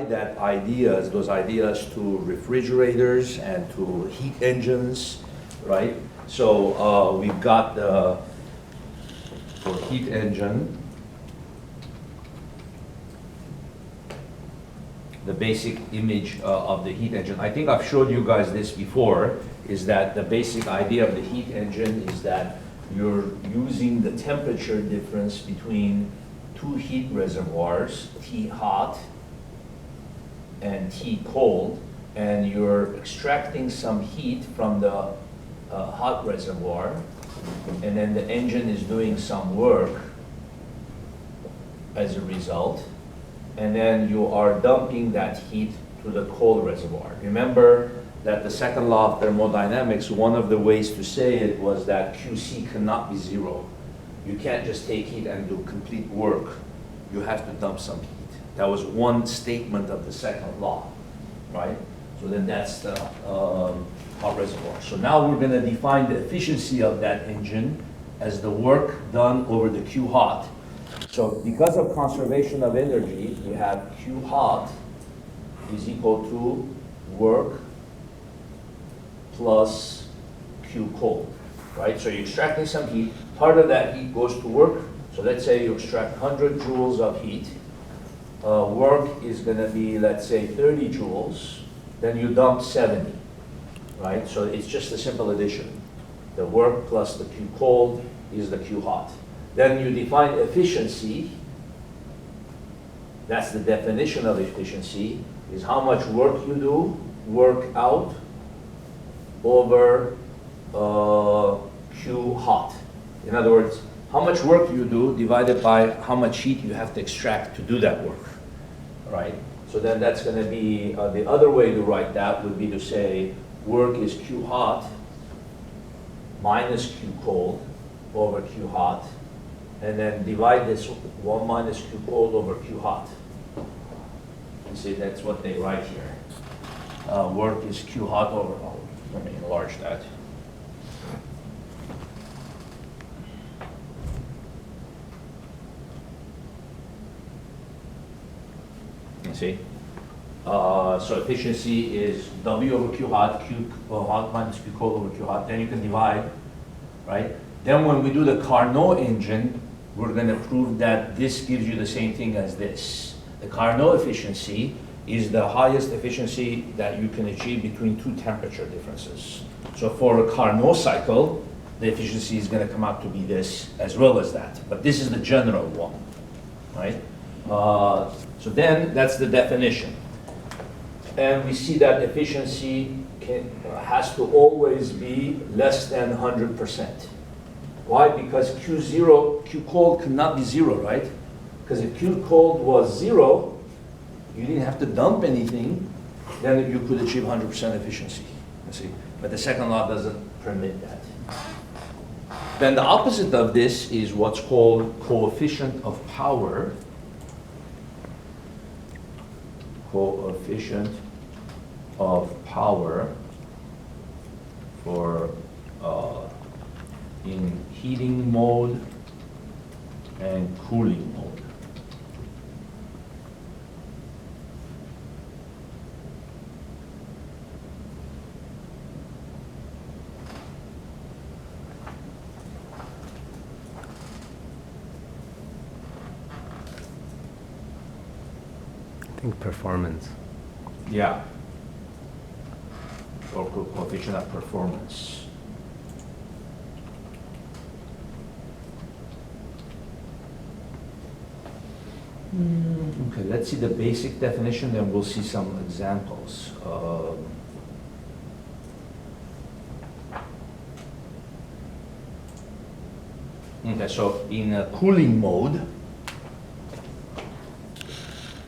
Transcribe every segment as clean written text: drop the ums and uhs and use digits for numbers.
that ideas, those ideas to refrigerators and to heat engines, right? So we've got the, for heat engine, the basic image of the heat engine. I think I've showed you guys this before, is that the basic idea of the heat engine is that you're using the temperature difference between two heat reservoirs, T hot and T cold, and you're extracting some heat from the hot reservoir, and then the engine is doing some work as a result, and then you are dumping that heat to the cold reservoir. Remember that the second law of thermodynamics, one of the ways to say it was that QC cannot be zero. You can't just take heat and do complete work. You have to dump some heat. That was one statement of the second law, right? So then that's the hot reservoir. So now we're going to define the efficiency of that engine as the work done over the Q hot. So because of conservation of energy, we have Q hot is equal to work plus Q cold, right? So you're extracting some heat. Part of that heat goes to work. So let's say you extract 100 joules of heat. Work is going to be, let's say, 30 joules. Then you dump 70, right? So it's just a simple addition. The work plus the Q cold is the Q hot. Then you define efficiency. That's the definition of efficiency, is how much work you do, work out, over Q hot. In other words, how much work you do divided by how much heat you have to extract to do that work, right? So then that's going to be, the other way to write that would be to say work is Q hot minus Q cold over Q hot, and then divide this 1 minus Q cold over Q hot. You see, that's what they write here. Work is Q hot over, let me enlarge that. You see? So efficiency is W over Q hot, Q hot minus Q cold over Q hot. Then you can divide, right? Then when we do the Carnot engine, we're going to prove that this gives you the same thing as this. The Carnot efficiency is the highest efficiency that you can achieve between two temperature differences. So for a Carnot cycle, the efficiency is going to come out to be this as well as that. But this is the general one, right? So then that's the definition. And we see that efficiency has to always be less than 100%. Why? Because Q cold cannot be zero, right? Because if Q cold was zero, you didn't have to dump anything, then you could achieve 100% efficiency, you see. But the second law doesn't permit that. Then the opposite of this is what's called coefficient of power. Coefficient of power for in heating mode and cooling mode. I think performance. Yeah. Or coefficient of performance. Okay, let's see the basic definition, then we'll see some examples. Okay, so in a cooling mode,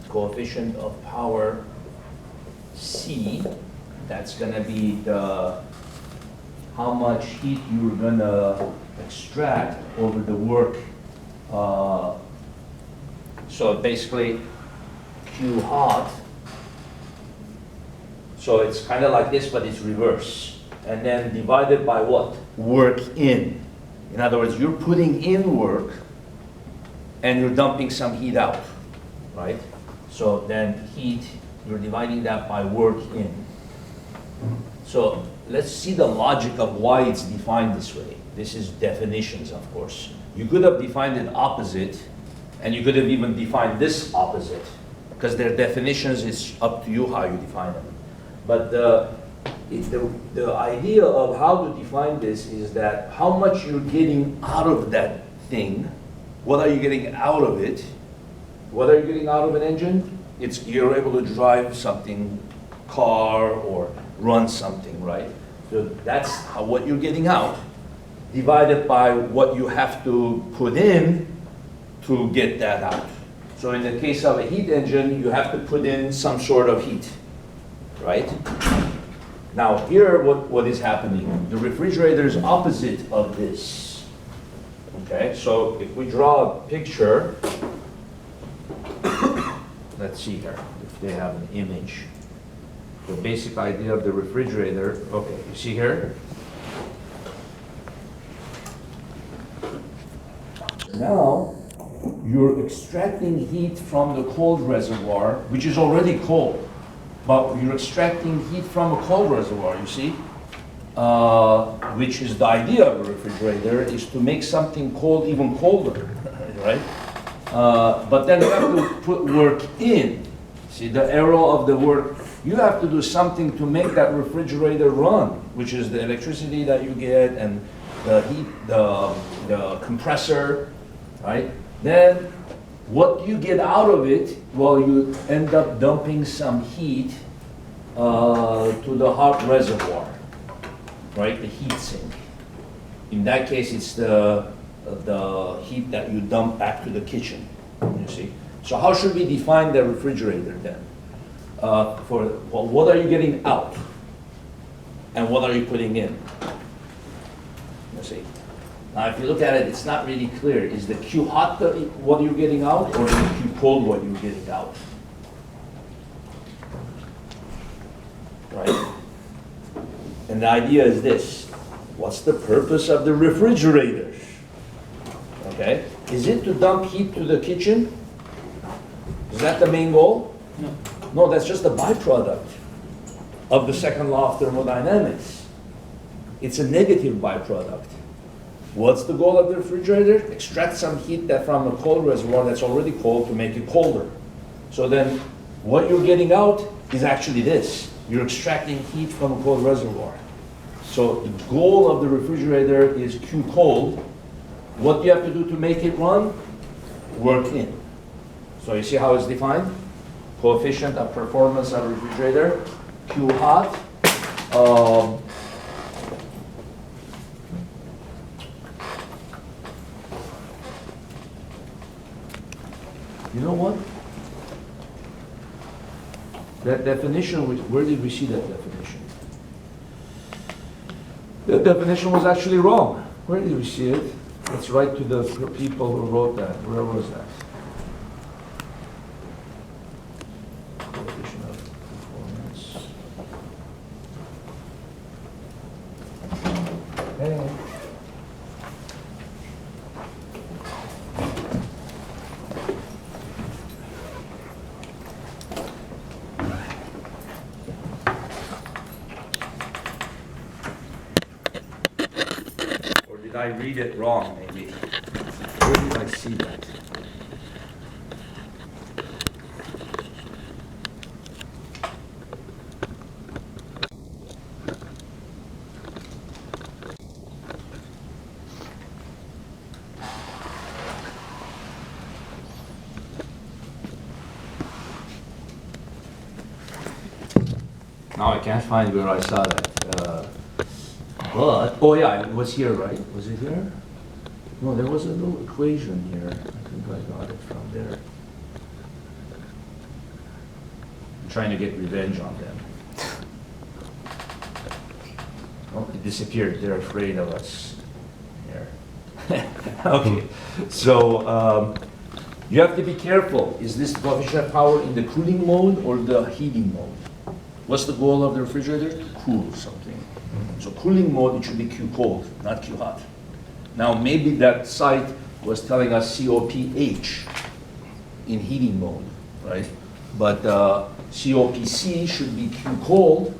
coefficient of power C, that's going to be the how much heat you're going to extract over the work. So basically Q hot, so it's kind of like this, but it's reverse. And then divided by what? Work in. In other words, you're putting in work and you're dumping some heat out, right? So So then heat, you're dividing that by work in. So let's see the logic of why it's defined this way. This is definitions, of course. You could have defined it opposite, and you could have even defined this opposite, because their definitions, is up to you how you define them. But the idea of how to define this is that how much you're getting out of that thing, what are you getting out of it, what are you getting out of an engine? It's you're able to drive something, car, or run something, right? So that's what you're getting out, divided by what you have to put in to get that out. So in the case of a heat engine, you have to put in some sort of heat, right? Now here, what is happening? The refrigerator is opposite of this, okay? So if we draw a picture, let's see here, if they have an image. The basic idea of the refrigerator, okay, you see here? Now, you're extracting heat from the cold reservoir, which is already cold, but you're extracting heat from a cold reservoir, you see? Which is the idea of a refrigerator, is to make something cold even colder, right? But then you have to put work in. See the arrow of the work? You have to do something to make that refrigerator run, which is the electricity that you get and the heat, the compressor, right? Then what you get out of it, well, you end up dumping some heat to the hot reservoir, right? The heat sink. In that case, it's the heat that you dump back to the kitchen, you see? So how should we define the refrigerator then? Well, what are you getting out? And what are you putting in? You see? Now, if you look at it, it's not really clear. Is the Q hot what you're getting out, or the Q cold what you're getting out? Right? And the idea is this. What's the purpose of the refrigerator? Okay? Is it to dump heat to the kitchen? Is that the main goal? No. No, that's just a byproduct of the second law of thermodynamics. It's a negative byproduct. What's the goal of the refrigerator? Extract some heat from a cold reservoir that's already cold to make it colder. So then what you're getting out is actually this. You're extracting heat from a cold reservoir. So the goal of the refrigerator is Q cold. What do you have to do to make it run? Work in. So you see how it's defined? Coefficient of performance of refrigerator, Q hot. You know what? That definition, where did we see that definition? The definition was actually wrong. Where did we see it? Let's write to the people who wrote that. Where was that? Coefficient of performance. Okay. Did I read it wrong, maybe? Where did I see that? Now I can't find where I saw that. But, oh yeah, it was here, right? Was it here? No, there was a little equation here. I think I got it from there. I'm trying to get revenge on them. Oh, it disappeared. They're afraid of us. Here. Okay, so you have to be careful. Is this coefficient of power in the cooling mode or the heating mode? What's the goal of the refrigerator? To cool something. So cooling mode, it should be Q cold, not Q hot. Now maybe that site was telling us COPH in heating mode, right? but COPC should be Q cold,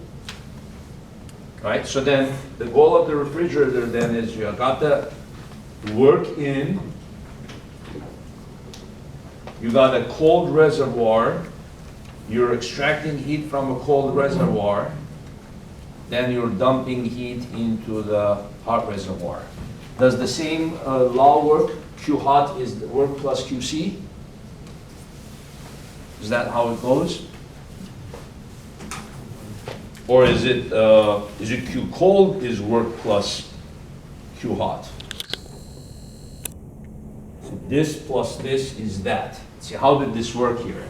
right? So then the goal of the refrigerator then is you got the work in, you got a cold reservoir, you're extracting heat from a cold reservoir, then you're dumping heat into the hot reservoir. Does the same law work? Q hot is the work plus QC? Is that how it goes? Or is it Q cold is work plus Q hot? So this plus this is that. See, how did this work here?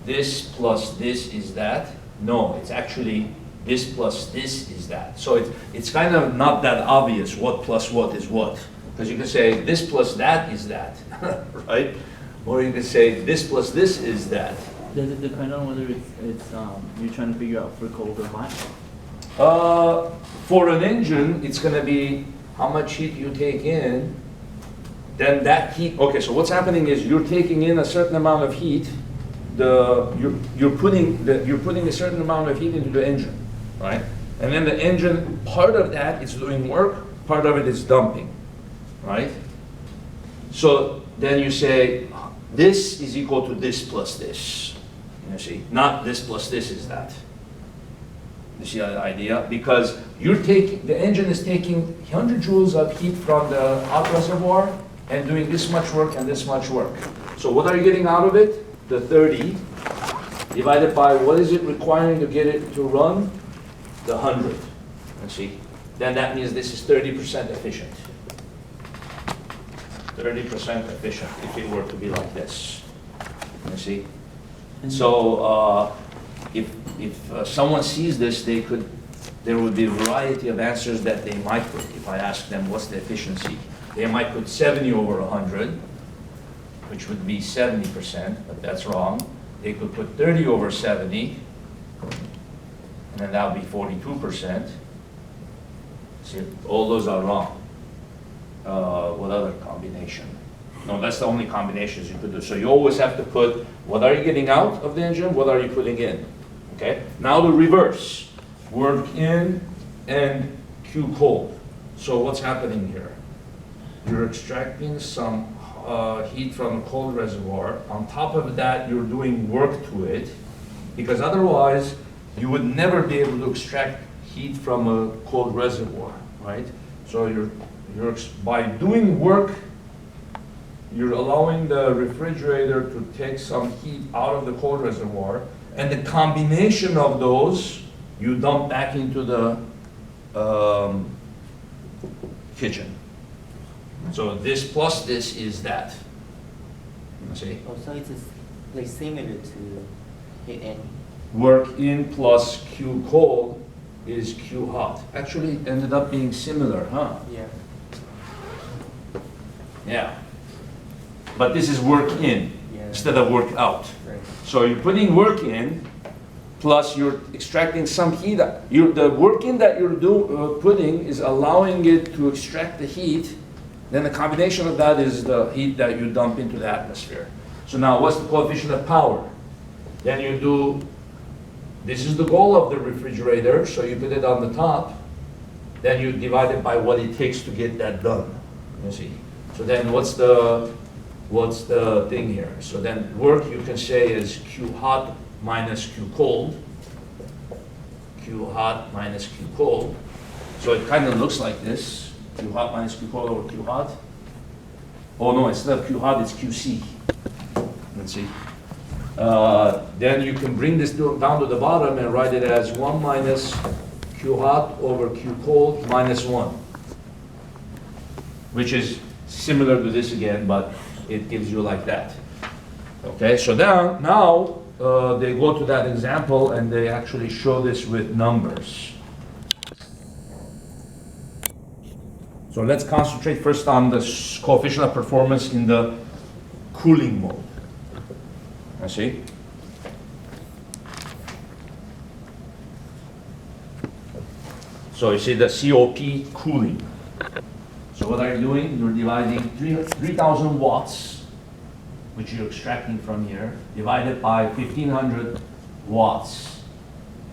This plus this is that? No, it's actually this plus this is that. So it's kind of not that obvious what plus what is what. Because you can say this plus that is that, right? Or you can say this plus this is that. Does it depend on whether it's you're trying to figure out for cold or hot? For an engine, it's going to be how much heat you take in, then that heat. Okay, so what's happening is you're taking in a certain amount of heat. You're putting a certain amount of heat into the engine, right? And then the engine, part of that is doing work, part of it is dumping, right? So then you say this is equal to this plus this. You see, not this plus this is that. You see the idea? Because the engine is taking 100 joules of heat from the hot reservoir and doing this much work and this much work. So what are you getting out of it? The 30 divided by what is it requiring to get it to run? The 100. You see? Then that means this is 30% efficient. 30% efficient if it were to be like this. You see? So if someone sees this, there would be a variety of answers that they might put. If I ask them what's the efficiency, they might put 70 over 100, which would be 70%, but that's wrong. They could put 30 over 70, and then that would be 42%. See, all those are wrong. What other combination? No, that's the only combinations you could do. So you always have to put what are you getting out of the engine, what are you putting in? Okay? Now the reverse. Work in and Q cold. So what's happening here? You're extracting some heat from a cold reservoir. On top of that, you're doing work to it, because otherwise you would never be able to extract heat from a cold reservoir, right? So by doing work, you're allowing the refrigerator to take some heat out of the cold reservoir, and the combination of those you dump back into the kitchen. So this plus this is that. You see? Oh, so it's like similar to heat and Work in plus Q cold is Q hot. Actually, it ended up being similar, huh? yeah. Yeah. But this is work in Yeah. instead of work out. Right. So you're putting work in, plus you're extracting some heat. The work in that you're putting is allowing it to extract the heat. Then the combination of that is the heat that you dump into the atmosphere. So now what's the coefficient of power? Then you do, this is the goal of the refrigerator, so you put it on the top. Then you divide it by what it takes to get that done. You see? So then what's the thing here? So then work you can say is Q hot minus Q cold. Q hot minus Q cold. So it kind of looks like this. Q hot minus Q cold over Q hot. Oh no, instead of Q hot, it's QC. Let's see. Then you can bring this down to the bottom and write it as 1 minus Q hot over Q cold minus 1. Which is similar to this again, but it gives you like that. Okay, so now they go to that example and they actually show this with numbers. So let's concentrate first on the coefficient of performance in the cooling mode. I see. So you see the COP cooling. So what are you doing? You're dividing 3,000 watts, which you're extracting from here, divided by 1500 watts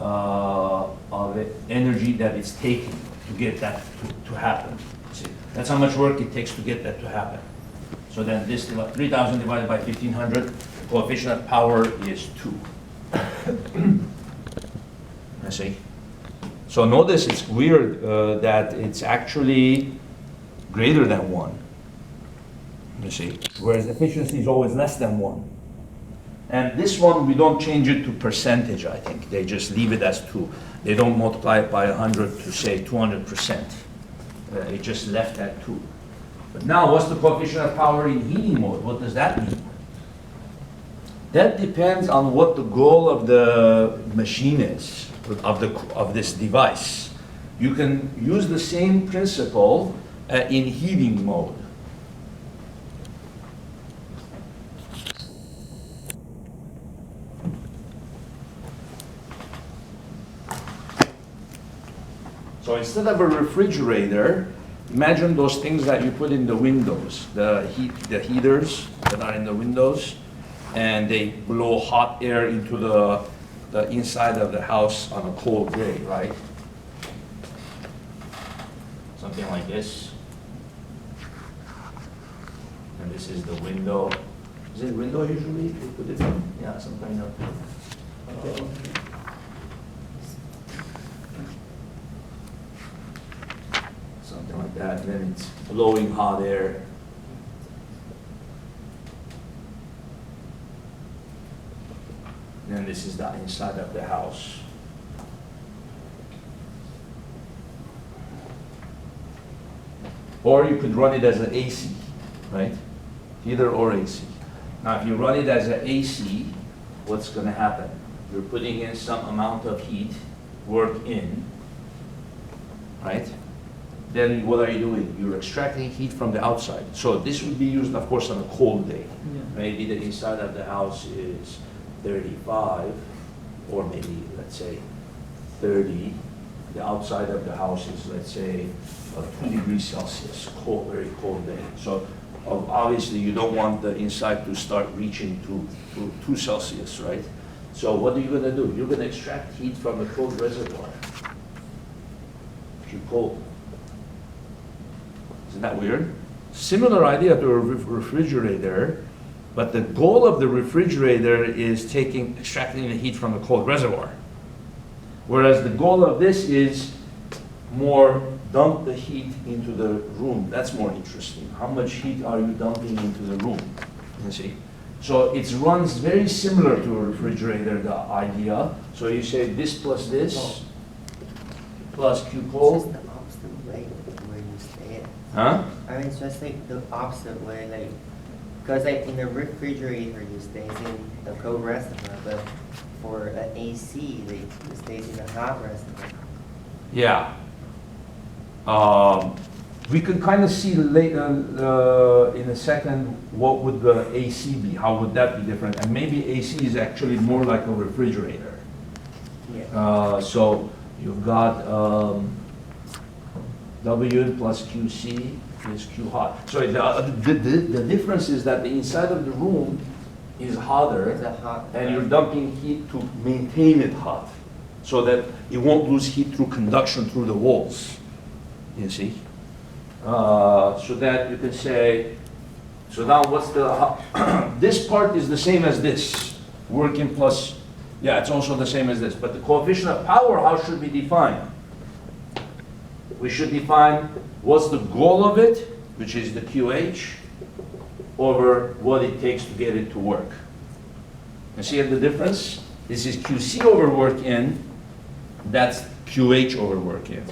of energy that it's taking to get that to happen. See, that's how much work it takes to get that to happen. So then this 3000 divided by 1500, coefficient of power is 2. I see. So notice it's weird that it's actually greater than 1. You see, whereas efficiency is always less than 1. And this one, we don't change it to percentage, I think. They just leave it as 2. They don't multiply it by 100 to say 200%. It just left at 2. But now, what's the coefficient of power in heating mode? What does that mean? That depends on what the goal of the machine is, of this device. You can use the same principle in heating mode. So instead of a refrigerator, imagine those things that you put in the windows, the heaters that are in the windows, and they blow hot air into the inside of the house on a cold day, right? Something like this. And this is the window. Is it window usually? You put it in? Yeah, some kind of. Something like that, and then it's blowing hot air. And then this is the inside of the house. Or you could run it as an AC, right? Either or AC. Now if you run it as an AC, what's going to happen? You're putting in some amount of heat, work in, right? Then what are you doing? You're extracting heat from the outside. So this would be used, of course, on a cold day. Yeah. Maybe the inside of the house is 35, or maybe, let's say, 30. The outside of the house is, let's say, 2 degrees Celsius, cold, very cold day. So obviously, you don't want the inside to start reaching to 2 Celsius, right? So what are you going to do? You're going to extract heat from the cold reservoir. Too cold. Isn't that weird? Similar idea to a refrigerator, but the goal of the refrigerator is extracting the heat from the cold reservoir. Whereas the goal of this is more dump the heat into the room. That's more interesting. How much heat are you dumping into the room? You see? So it runs very similar to a refrigerator, the idea. So you say this plus this, plus Q It's cold. just the opposite way where you say it. Huh? I mean, it's just like the opposite way, like, because like in the refrigerator, you stays in the cold reservoir, but for an AC, like, it stays in the hot reservoir. Yeah. We could kind of see later in a second what would the AC be, how would that be different, and maybe AC is actually more like a refrigerator. Yeah. So you've got W plus QC is Q hot. So the difference is that the inside of the room is hotter, It's a hot. and you're dumping heat to maintain it hot, so that it won't lose heat through conduction through the walls. You see? So that you can say, so now what's this part is the same as this, working plus, yeah, it's also the same as this, but the coefficient of power, how should we define? We should define what's the goal of it, which is the QH, over what it takes to get it to work. You see the difference? This is QC over work in, that's QH over work in.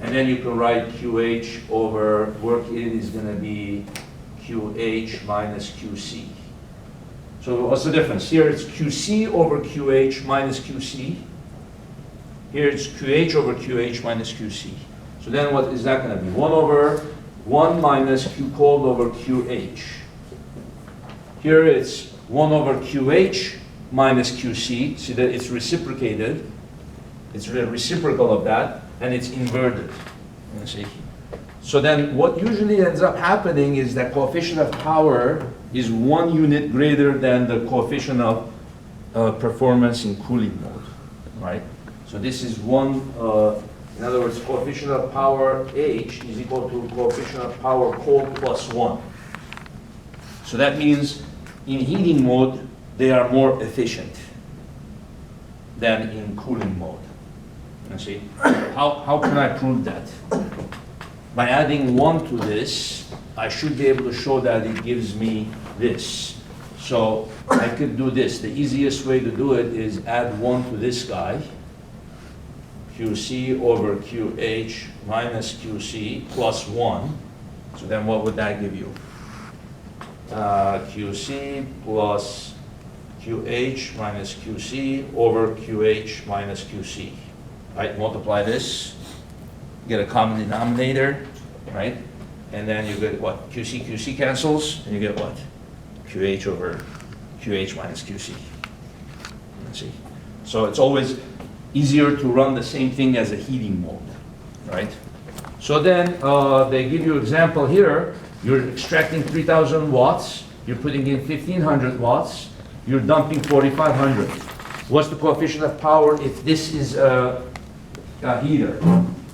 And then you can write QH over work in is going to be QH minus QC. So what's the difference? Here it's QC over QH minus QC. Here it's QH over QH minus QC. So then what is that going to be? 1 over 1 minus Q cold over QH. Here it's 1 over QH minus QC. See that it's reciprocated. It's a reciprocal of that, and it's inverted. You see? So then what usually ends up happening is that coefficient of power is 1 unit greater than the coefficient of performance in cooling mode, right? So this is one, in other words, coefficient of power H is equal to coefficient of power cold plus 1. So that means in heating mode, they are more efficient than in cooling mode. You see? How can I prove that? By adding 1 to this, I should be able to show that it gives me this. So I could do this. The easiest way to do it is add 1 to this guy, QC over QH minus QC plus 1. So then what would that give you? QC plus QH minus QC over QH minus QC. Right, multiply this, get a common denominator, right? And then you get what? QC cancels, and you get what? QH over QH minus QC. Let's see. So it's always easier to run the same thing as a heating mode, right? So then they give you example here. You're extracting 3,000 watts. You're putting in 1,500 watts. You're dumping 4,500. What's the coefficient of power if this is a heater?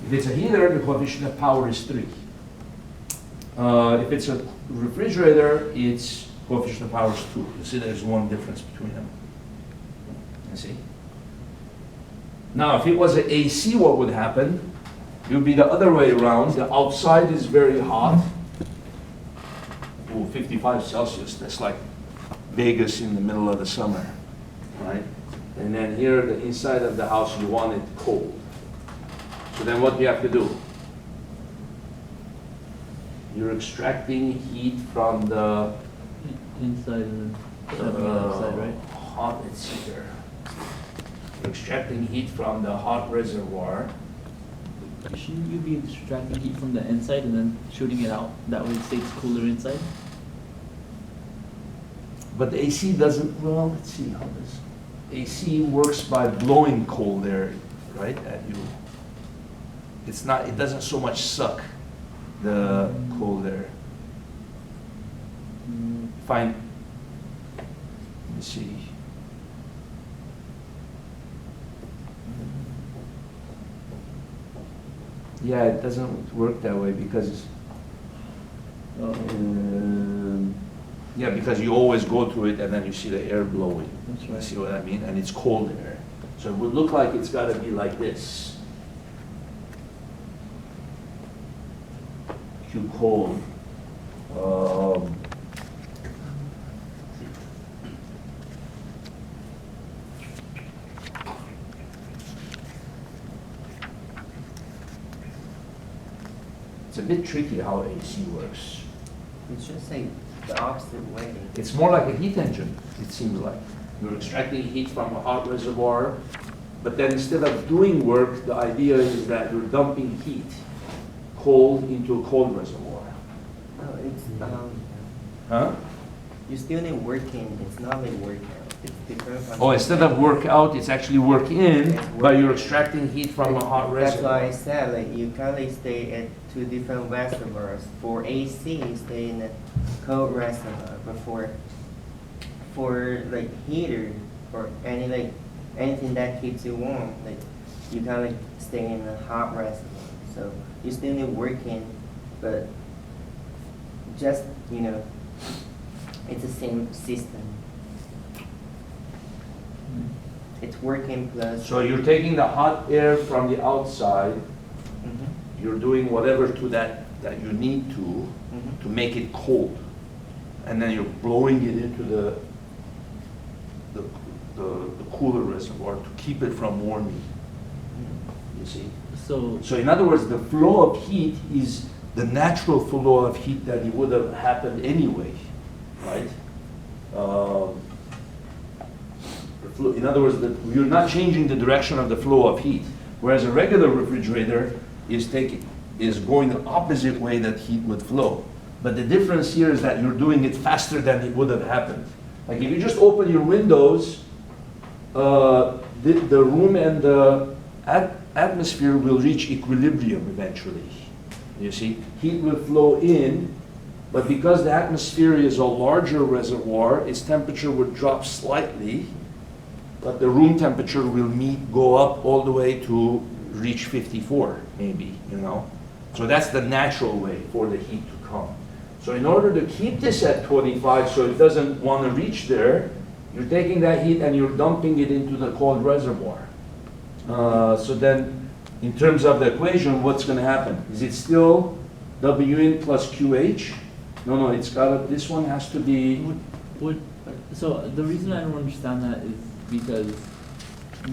If it's a heater, the coefficient of power is 3. If it's a refrigerator, its coefficient of power is 2. You see there's one difference between them. You see? Now, if it was an AC, what would happen? It would be the other way around. The outside is very hot. Ooh, 55 Celsius, that's like Vegas in the middle of the summer, right? And then here, the inside of the house, you want it cold. So then what do you have to do? You're extracting heat from the Inside and then outside, right? hot, let's see here. You're extracting heat from the hot reservoir. Shouldn't you be extracting heat from the inside and then shooting it out? That way it stays cooler inside? But the AC doesn't, well, let's see how this, AC works by blowing cold air, right, at you. It's not, it doesn't so much suck the cold air. Fine. Let me see. Yeah, it doesn't work that way because yeah, because you always go to it and then you see the air blowing. That's You right. see what I mean? And it's cold air. So it would look like it's got to be like this. Q cold. It's a bit tricky how AC works. It's just like the opposite way. It's more like a heat engine, it seems like. You're extracting heat from a hot reservoir, but then instead of doing work, the idea is that you're dumping heat, cold, into a cold reservoir. No, it's Huh? you still need working. It's not like workout. It's different from. Oh, instead of work out, it's actually work in, but you're extracting heat from a hot That's why I reservoir. said like you can't like stay at two different reservoirs. For AC, you stay in a cold reservoir, but for like heater or anything that keeps you warm, like you can like stay in a hot reservoir. So you still need working, but just it's the same system. It's working plus. So you're taking the hot air from the outside, Mhm. you're doing whatever to that you need to Mhm. make it cold. And then you're blowing it into the cooler reservoir to keep it from warming, you see? So in other words, the flow of heat is the natural flow of heat that it would have happened anyway, right? In other words, you're not changing the direction of the flow of heat, whereas a regular refrigerator is going the opposite way that heat would flow. But the difference here is that you're doing it faster than it would have happened. Like if you just open your windows, the room and the atmosphere will reach equilibrium eventually. You see, heat will flow in but because the atmosphere is a larger reservoir, its temperature would drop slightly, but the room temperature will go up all the way to reach 54, maybe, you know? So that's the natural way for the heat to come. So in order to keep this at 25 so it doesn't want to reach there, you're taking that heat and you're dumping it into the cold reservoir. So then, in terms of the equation, what's going to happen? Is it still Wn plus QH? No, it's got to, this one has to be, So the reason I don't understand that is because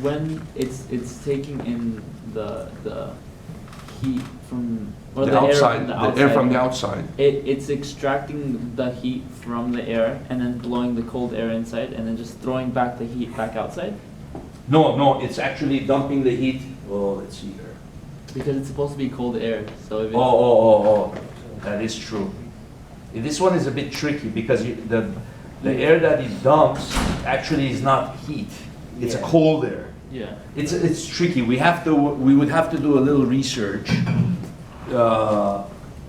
when it's taking in the heat from, or the air from the outside, it's extracting the heat from the air and then blowing the cold air inside and then just throwing back the heat back outside? no, it's actually dumping the heat. Oh, let's see here. Because it's supposed to be cold air, so if it's... Oh, that is true. This one is a bit tricky because the air that it dumps actually is not heat. It's a cold air. Yeah. It's tricky. We would have to do a little research.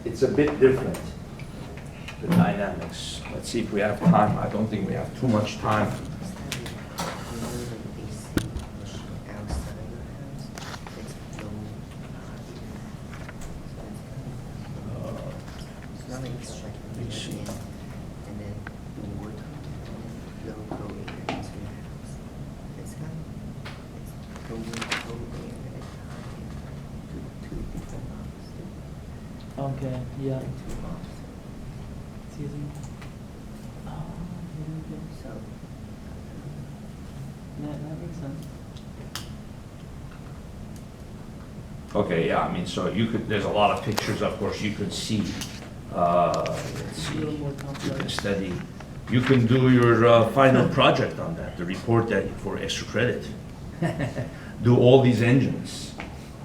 It's a bit different, the dynamics. Let's see if we have time. I don't think we have too much time. Okay, yeah. Excuse me. Oh, okay. So, That makes sense. Okay, yeah, I mean, so there's a lot of pictures, of course, you could see. Let's It's a see, little more you can complex. study. You can do your final project on that, the report that for extra credit. Do all these engines,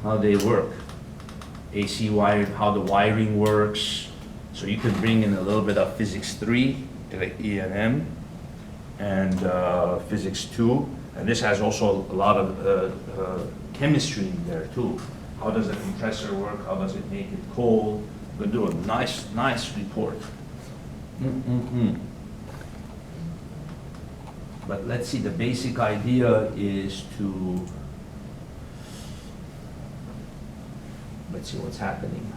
how they work. AC wire, how the wiring works. So you could bring in a little bit of physics 3, like E&M, and physics 2. And this has also a lot of chemistry in there too. How does the compressor work? How does it make it cold? You can do a nice report. But let's see, the basic idea is to, let's see what's happening.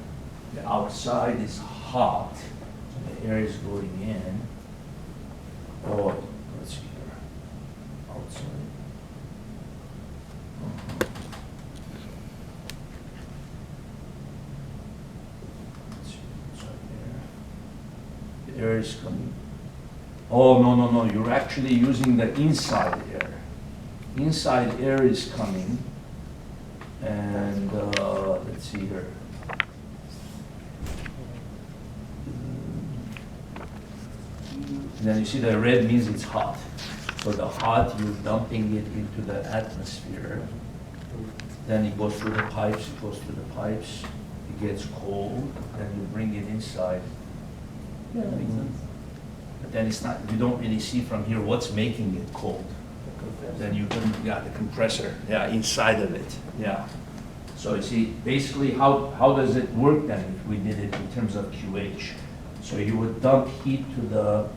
The outside is hot, so the air is going in. Oh, let's see here. Outside. Let's see, outside there. The air is coming. Oh, no, you're actually using the inside air. Inside air is coming. And let's see here. Then you see the red means it's hot. So the hot, you're dumping it into the atmosphere. Then it goes through the pipes, it gets cold, then you bring it inside. Yeah, that makes sense. But then it's not, you don't really see from here what's making it cold. Then you can, the compressor, inside of it, So you see, basically, how does it work then if we did it in terms of QH? So you would dump heat to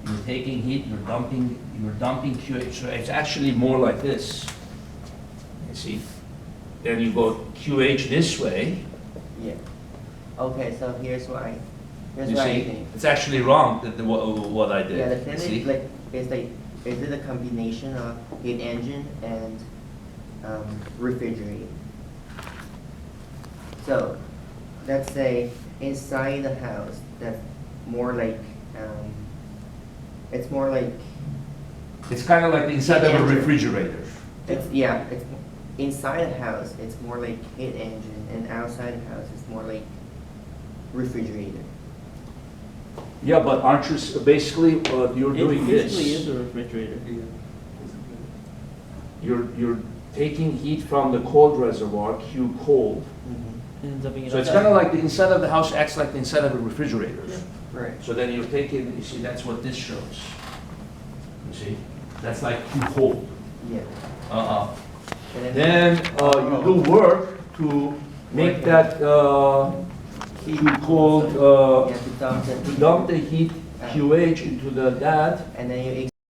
you're taking heat, you're dumping QH. So it's actually more like this. You see? Then you go QH this way. yeah. Okay, so here's what I You think. see? It's actually wrong, what I did. Yeah, the thing See? is like, is it a combination of heat engine and refrigerator? So, let's say inside the house, that's more like, it's more like, It's kind of like the inside of a Engine. refrigerator. it's inside the house, it's more like heat engine, and outside the house, it's more like refrigerator. Yeah, but aren't you, basically, you're doing It this. basically is a refrigerator. You're taking heat from the cold reservoir, Q cold. And dumping it So it's outside. kind of like the inside of the house acts like the inside of a refrigerator. Right. So then you're taking, you see, that's what this shows. You see? That's like Q cold. Yeah. Then you do work to make that heat. called, You have to dump the heat. dump the heat QH into the that, And then you